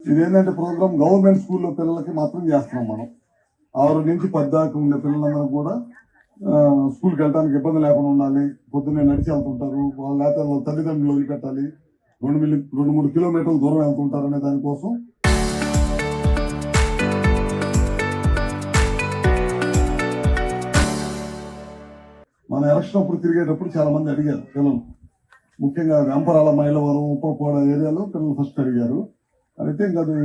ఇదేంటంటే programme government స్కూల్లో పిల్లలకి మాత్రం చేస్తున్నాం మనం. 6 నుంచి 10 దాకా ఉండే పిల్లలందరూ కూడా స్కూల్కి వెళ్ళడానికి ఇబ్బంది లేకుండా ఉండాలి. పొద్దున్నే నడిచి వెళ్తుంటారు, లేకపోతే వాళ్ళ తల్లిదండ్రులు వదిలిపెట్టాలి, 2-3 కిలోమీటర్ల దూరం వెళ్తుంటారు అనే దానికోసం మన ఎలక్షన్ అప్పుడు తిరిగేటప్పుడు చాలా మంది అడిగారు పిల్లలు, ముఖ్యంగా వెంపరాల మైలవరం ఉప్పకోడ ఏరియాలో పిల్లలు ఫస్ట్ అడిగారు. అయితే ఇంకా అది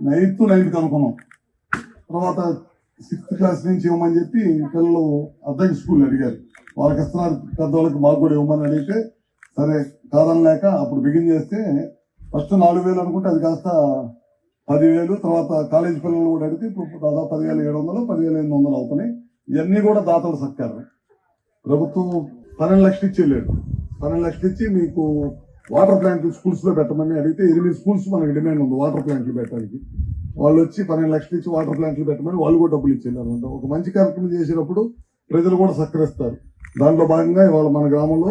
9th అనుకున్నాం. తర్వాత 6th క్లాస్ నుంచి ఇవ్వమని చెప్పి పిల్లలు అద్దెకి స్కూల్ అడిగారు. వాళ్ళకి ఇస్తున్నారు పెద్దవాళ్ళకి, మాకు కూడా ఇవ్వమని అడిగితే సరే కాదని లేక అప్పుడు బిగిన్ చేస్తే ఫస్ట్ 4,000 అనుకుంటే అది కాస్త 10,000. తర్వాత కాలేజీ పిల్లలు కూడా అడిగితే ఇప్పుడు దాదాపు 10,700, 10,800 అవుతున్నాయి. ఇవన్నీ కూడా దాతలు సత్కారం. ప్రభుత్వం 12 లక్షలు ఇచ్చి వెళ్ళాడు. 12 లక్షలు ఇచ్చి మీకు వాటర్ ప్లాంట్లు స్కూల్స్ లో పెట్టమని అడిగితే 8 స్కూల్స్ మనకి డిమాండ్ ఉంది వాటర్ ప్లాంట్లు పెట్టడానికి. వాళ్ళు వచ్చి 12 లక్షలు ఇచ్చి వాటర్ ప్లాంట్లు పెట్టమని వాళ్ళు కూడా డబ్బులు ఇచ్చేళ్ళారు. ఒక మంచి కార్యక్రమం చేసేటప్పుడు ప్రజలు కూడా సహకరిస్తారు. దాంట్లో భాగంగా ఇవాళ మన గ్రామంలో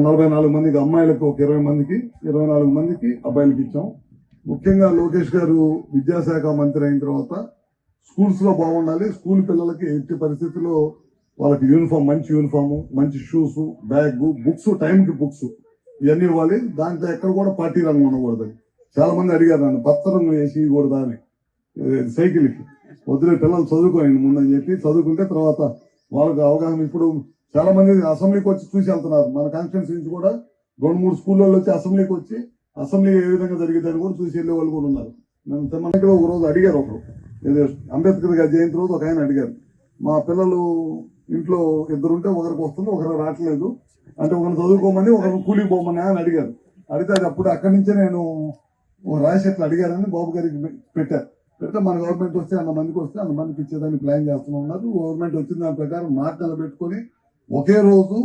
44 మందికి అమ్మాయిలకు, ఒక 20 మందికి, 24 మందికి అబ్బాయిలకి ఇచ్చాం. ముఖ్యంగా లోకేష్ గారు విద్యాశాఖ మంత్రి అయిన తర్వాత స్కూల్స్ లో బాగుండాలి, స్కూల్ పిల్లలకి ఎట్టి పరిస్థితుల్లో వాళ్ళకి యూనిఫామ్, మంచి యూనిఫామ్, మంచి షూస్, బ్యాగ్, బుక్స్, టైంకి బుక్స్ ఇవన్నీ ఇవ్వాలి. దాంట్లో ఎక్కడ కూడా పార్టీ రంగు ఉండకూడదని చాలా మంది అడిగారు. నన్ను బత్త రంగు వేసి కూడదా అని సైకిల్కి. వద్దులే పిల్లలు చదువుకోండి ముందని చెప్పి చదువుకుంటే తర్వాత వాళ్ళకి అవగాహన. ఇప్పుడు చాలా మంది అసెంబ్లీకి వచ్చి చూసి వెళ్తున్నారు. మన కాన్స్టిట్యున్సీ నుంచి కూడా 2-3 స్కూల్లో వచ్చి అసెంబ్లీకి వచ్చి అసెంబ్లీ ఏ విధంగా జరిగేదని కూడా చూసి వెళ్ళే వాళ్ళు కూడా ఉన్నారు. నేను తెమ్మకి ఒక రోజు అడిగారు, ఒకరు అంబేద్కర్ గారి జయంతి రోజు ఒక ఆయన అడిగారు, మా పిల్లలు ఇంట్లో 2 ఉంటే ఒకరికి వస్తుంది, ఒకరికి రావట్లేదు అంటే ఒకరిని చదువుకోమని ఒకరిని కూలికి పోమని అని అడిగారు. అడిగితే అది అప్పుడు అక్కడి నుంచే నేను రాసి ఎట్లా అడిగారని బాబు గారికి పెట్టారు. పెడితే మన గవర్నమెంట్ వస్తే 100 మందికి వస్తే 100 మందికి ఇచ్చేదాన్ని ప్లాన్ చేస్తూ ఉన్నారు. గవర్నమెంట్ వచ్చిన దాని ప్రకారం మాట నిలబెట్టుకొని ఒకే రోజు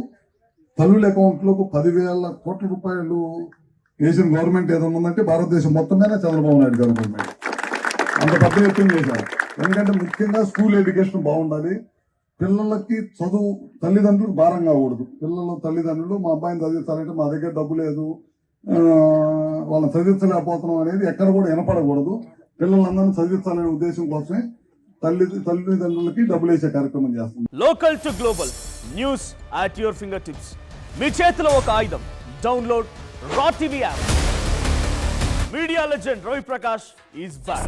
తల్లుల అకౌంట్లోకి 10,000 కోట్ల రూపాయలు వేసిన గవర్నమెంట్ ఏదైనా ఉందంటే భారతదేశం మొత్తం మీద చంద్రబాబు నాయుడు గారు గవర్నమెంట్ అంత పెద్ద ఎత్తున చేశారు. ఎందుకంటే ముఖ్యంగా స్కూల్ ఎడ్యుకేషన్ బాగుండాలి. పిల్లలకి చదువు తల్లిదండ్రులకు భారం కాకూడదు. తల్లిదండ్రులు మా అబ్బాయిని చదివించాలంటే మా దగ్గర డబ్బు లేదు, వాళ్ళని చదివించలేకపోతున్నాం అనేది ఎక్కడ కూడా వినపడకూడదు. పిల్లలందరినీ చదివించాలనే ఉద్దేశం కోసమే తల్లిదండ్రులకి డబ్బులు వేసే కార్యక్రమం చేస్తుంది. Local to global news at your fingertips. మీ చేతిలో ఒక ఆయుధం. Download Raw TV app. Media legend Ravi Prakash is back.